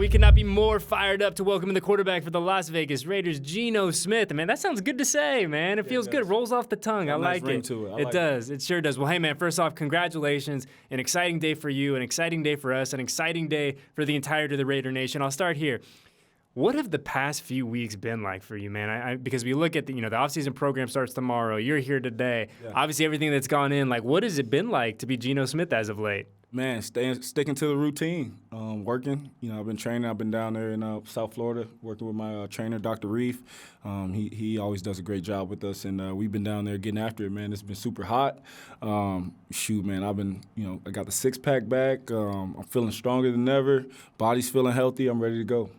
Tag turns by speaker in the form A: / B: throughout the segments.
A: we cannot be more fired up to welcome in the quarterback for the Las Vegas Raiders, Geno Smith. Man, that sounds good to say, man. It feels good. It rolls off the tongue. I like
B: ring
A: it.
B: to it.
A: It does. It sure does. Well, hey, man, first off, congratulations. An exciting day for you, an exciting day for us, an exciting day for the entirety of the Raider Nation. I'll start here. What have the past few weeks been like for you, man? Because we look at the offseason program starts tomorrow. You're here today. Yeah. Obviously, everything that's gone in. Like, what has it been like to be Geno Smith as of late?
B: Man, sticking to the routine, working. I've been training. I've been down there in South Florida working with my trainer, Dr. Reef. He always does a great job with us, and we've been down there getting after it, man. It's been super hot. Man, I've been, I got the six-pack back. I'm feeling stronger than ever. Body's feeling healthy. I'm ready to go.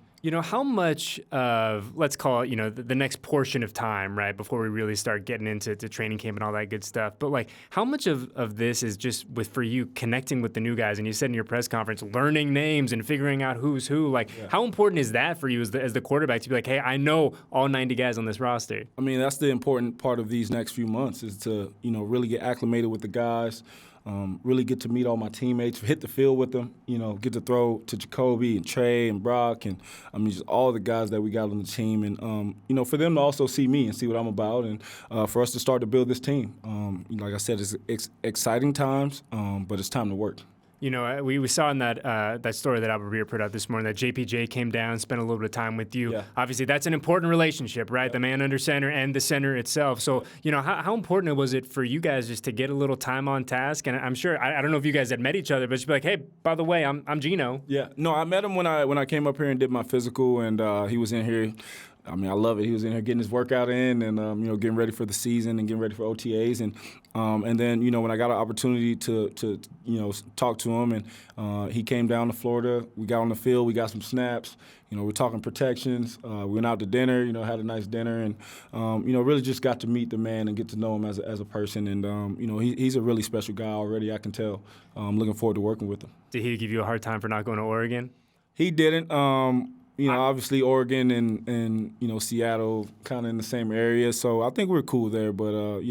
A: How much of, let's call it, the next portion of time, right, before we really start getting into training camp and all that good stuff, but, like, how much of this is just for you connecting with the new guys? And you said in your press conference, learning names and figuring out who's who. Like, how important is that for you as the quarterback to be like, hey, I know all 90 guys on this roster? I
B: mean, that's the important part of these next few months is to, really get acclimated with the guys. Really get to meet all my teammates, hit the field with them, get to throw to Jacoby and Trey and Brock and, just all the guys that we got on the team. And, for them to also see me and see what I'm about and for us to start to build this team. Like I said, it's exciting times, but it's time to work.
A: We saw in that story that Albert Beer put out this morning that JPJ came down, spent a little bit of time with you. Yeah. Obviously, that's an important relationship, right? Yeah. The man under center and the center itself. So, how important was it for you guys just to get a little time on task? And I'm sure, I don't know if you guys had met each other, but just be like, hey, by the way, I'm Geno.
B: Yeah. No, I met him when I came up here and did my physical, and he was in here. I love it. He was in here getting his workout in and, getting ready for the season and getting ready for OTAs. And then, when I got an opportunity to talk to him and he came down to Florida, we got on the field, we got some snaps. We're talking protections. We went out to dinner, had a nice dinner and, really just got to meet the man and get to know him as a person. And, he's a really special guy already, I can tell. I'm looking forward to working with him.
A: Did he give you a hard time for not going to Oregon?
B: He didn't. Obviously Oregon and Seattle kind of in the same area. So I think we're cool there. But,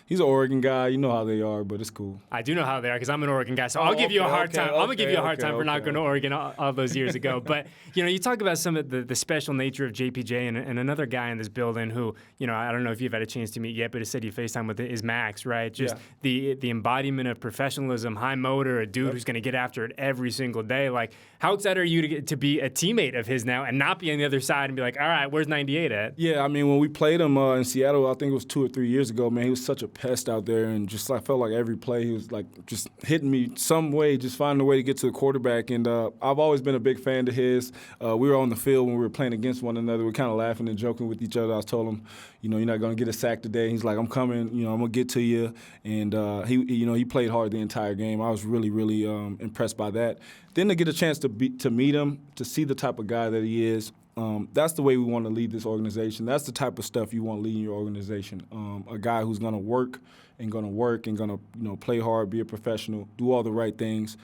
B: he's an Oregon guy. You know how they are, but it's cool.
A: I do know how they are because I'm an Oregon guy. So I'll give you a hard time. I'm going to give you a hard time for not going to Oregon all those years ago. But, you talk about some of the special nature of JPJ and another guy in this building who, I don't know if you've had a chance to meet yet, but it said you FaceTime with is Maxx, right? Just the embodiment of professionalism, high motor, a dude who's going to get after it every single day. Like, how excited are you to be a teammate of his now and not be on the other side and be like, all right, where's 98 at?
B: Yeah, when we played him in Seattle, I think it was 2 or 3 years ago, man, he was such a pest out there and just I felt like every play he was like just hitting me some way, just finding a way to get to the quarterback. And I've always been a big fan of his. We were on the field when we were playing against one another. We were kind of laughing and joking with each other. I told him, you're not going to get a sack today. He's like, I'm coming, I'm going to get to you. And he played hard the entire game. I was really, really impressed by that. Then to get a chance to meet him, to see the type of guy that he is, that's the way we want to lead this organization. That's the type of stuff you want to lead in your organization. A guy who's going to work and going to play hard, be a professional, do all the right things,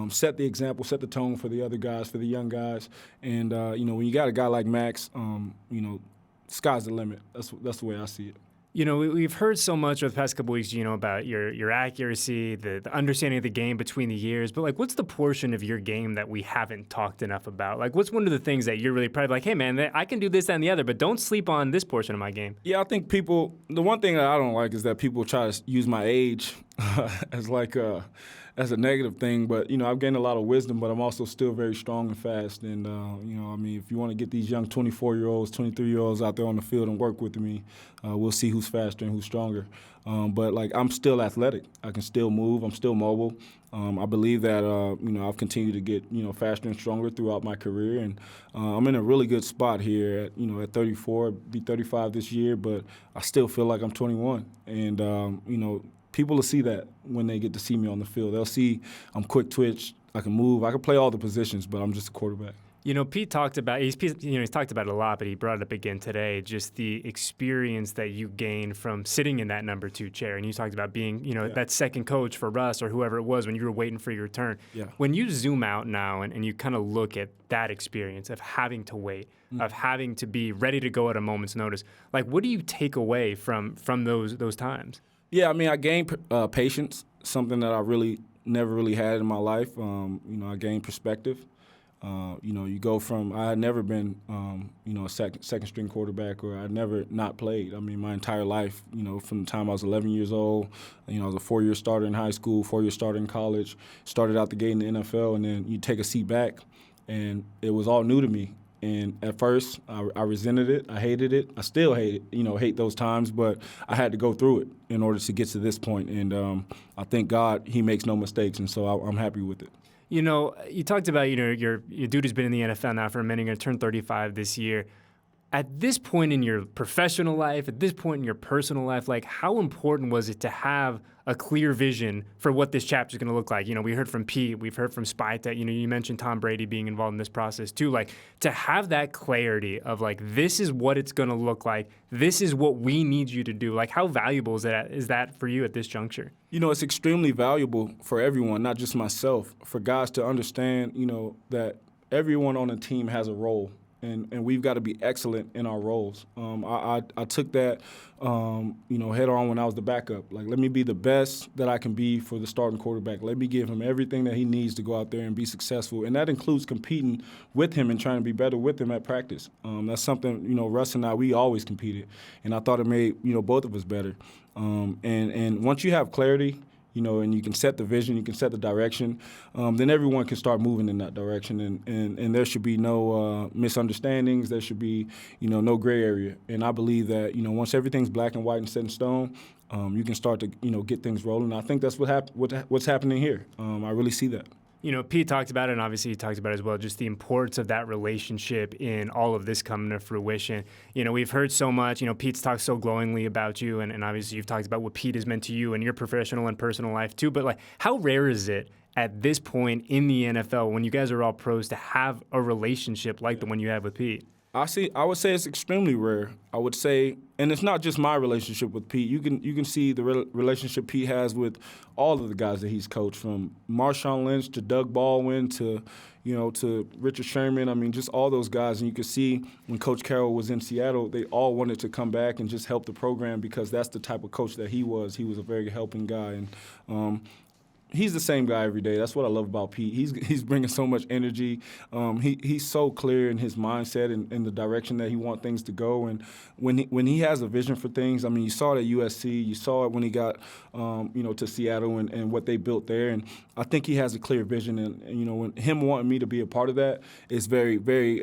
B: set the example, set the tone for the other guys, for the young guys. And, when you got a guy like Maxx, sky's the limit. That's the way I see it.
A: We've heard so much over the past couple weeks, about your accuracy, the understanding of the game between the years. But, like, what's the portion of your game that we haven't talked enough about? Like, what's one of the things that you're really proud of? Like, hey, man, I can do this, that, and the other, but don't sleep on this portion of my game.
B: Yeah, I think the one thing that I don't like is that people try to use my age as a negative thing, but, I've gained a lot of wisdom, but I'm also still very strong and fast. And, if you want to get these young 24-year-olds, 23-year-olds out there on the field and work with me, we'll see who's faster and who's stronger. But, I'm still athletic. I can still move. I'm still mobile. I believe that, I've continued to get, faster and stronger throughout my career. And I'm in a really good spot here at 34, be 35 this year, but I still feel like I'm 21. And, people will see that when they get to see me on the field. They'll see I'm quick twitch, I can move, I can play all the positions, but I'm just a quarterback.
A: Pete talked about he's talked about it a lot, but he brought it up again today. Just the experience that you gain from sitting in that number 2 chair, and you talked about being that second coach for Russ or whoever it was when you were waiting for your turn.
B: Yeah.
A: When you zoom out now and you kind of look at that experience of having to wait, of having to be ready to go at a moment's notice, like what do you take away from those times?
B: Yeah, I gained patience, something that I never really had in my life. I gained perspective. You go from I had never been, a second string quarterback, or I'd never not played. I mean, my entire life, from the time I was 11 years old, I was a 4-year starter in high school, 4-year starter in college, started out the gate in the NFL, and then you take a seat back, and it was all new to me. And at first, I resented it. I hated it. I still hate those times, but I had to go through it in order to get to this point. And I thank God he makes no mistakes, and so I'm happy with it.
A: You talked about, your dude who's been in the NFL now for a minute, you're going to turn 35 this year. At this point in your professional life, at this point in your personal life, like, how important was it to have a clear vision for what this chapter is going to look like? We heard from Pete, we've heard from Spite that, you mentioned Tom Brady being involved in this process too. Like, to have that clarity of, like, this is what it's going to look like, this is what we need you to do. Like, how valuable is that for you at this juncture?
B: It's extremely valuable for everyone, not just myself, for guys to understand, that everyone on the team has a role. And we've got to be excellent in our roles. I took that, head on when I was the backup. Like, let me be the best that I can be for the starting quarterback. Let me give him everything that he needs to go out there and be successful. And that includes competing with him and trying to be better with him at practice. That's something, Russ and I, we always competed. And I thought it made, both of us better. And once you have clarity, and you can set the vision, you can set the direction, then everyone can start moving in that direction. And there should be no misunderstandings. There should be, no gray area. And I believe that, once everything's black and white and set in stone, you can start to, get things rolling. I think that's what's happening here. I really see that.
A: Pete talked about it, and obviously he talked about it as well, just the importance of that relationship in all of this coming to fruition. We've heard so much. Pete's talked so glowingly about you, and obviously you've talked about what Pete has meant to you in your professional and personal life too. But, like, how rare is it at this point in the NFL, when you guys are all pros, to have a relationship like the one you have with Pete?
B: I would say it's extremely rare. I would say, and it's not just my relationship with Pete. You can see the relationship Pete has with all of the guys that he's coached, from Marshawn Lynch to Doug Baldwin to Richard Sherman. I mean, just all those guys. And you could see when Coach Carroll was in Seattle, they all wanted to come back and just help the program, because that's the type of coach that he was. He was a very helping guy. And he's the same guy every day. That's what I love about Pete. He's bringing so much energy. He's so clear in his mindset and the direction that he wants things to go. And when he has a vision for things, I mean, you saw it at USC. You saw it when he got to Seattle and what they built there. And I think he has a clear vision. And when him wanting me to be a part of that is very, very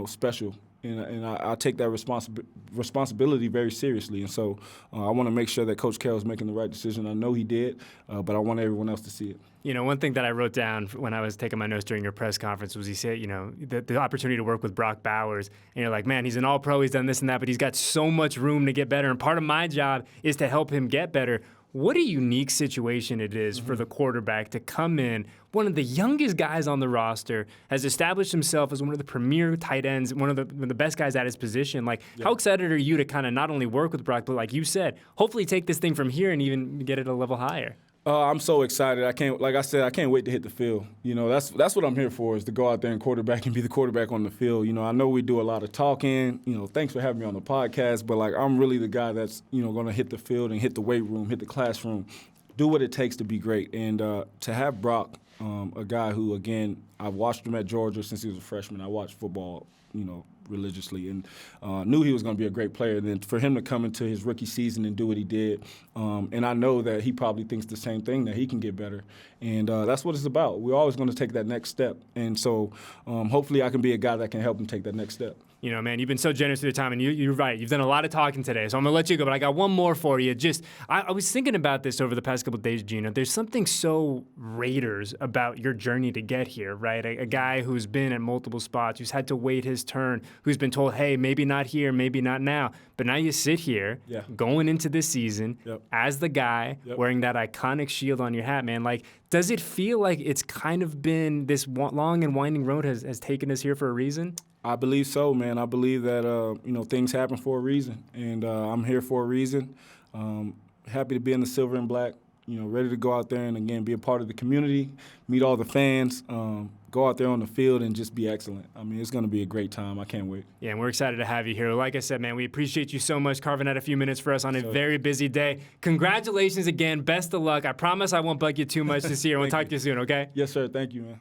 B: special. And I take that responsibility very seriously. And so I want to make sure that Coach Carroll is making the right decision. I know he did, but I want everyone else to see it.
A: One thing that I wrote down when I was taking my notes during your press conference was he said, the opportunity to work with Brock Bowers. And you're like, man, he's an all-pro, he's done this and that, but he's got so much room to get better. And part of my job is to help him get better. What a unique situation it is for the quarterback to come in, one of the youngest guys on the roster, has established himself as one of the premier tight ends, one of the best guys at his position. Like, How excited are you to kind of not only work with Brock, but, like you said, hopefully take this thing from here and even get it a level higher?
B: I'm so excited. I can't wait to hit the field. That's what I'm here for, is to go out there and quarterback and be the quarterback on the field. I know we do a lot of talking. Thanks for having me on the podcast, but, like, I'm really the guy that's, going to hit the field and hit the weight room, hit the classroom, do what it takes to be great. And to have Brock, a guy who, again, I've watched him at Georgia since he was a freshman. I watched football, religiously, and knew he was going to be a great player. And then for him to come into his rookie season and do what he did, and I know that he probably thinks the same thing, that he can get better. And that's what it's about. We're always going to take that next step. And so hopefully I can be a guy that can help him take that next step.
A: Man, you've been so generous with your time, and you're right. You've done a lot of talking today, so I'm going to let you go, but I got one more for you. I was thinking about this over the past couple of days, Gino. There's something so Raiders about your journey to get here, right? A guy who's been at multiple spots, who's had to wait his turn, who's been told, hey, maybe not here, maybe not now. But now you sit here, going into this season, as the guy wearing that iconic shield on your hat, man. Like, does it feel like it's kind of been this long and winding road has taken us here for a reason?
B: I believe so, man. I believe that, things happen for a reason, and I'm here for a reason. Happy to be in the silver and black, ready to go out there and, again, be a part of the community, meet all the fans, go out there on the field and just be excellent. I mean, it's going to be a great time. I can't wait.
A: Yeah, and we're excited to have you here. Like I said, man, we appreciate you so much carving out a few minutes for us on a very busy day. Congratulations again. Best of luck. I promise I won't bug you too much this year. We'll talk to you soon, okay?
B: Yes, sir. Thank you, man.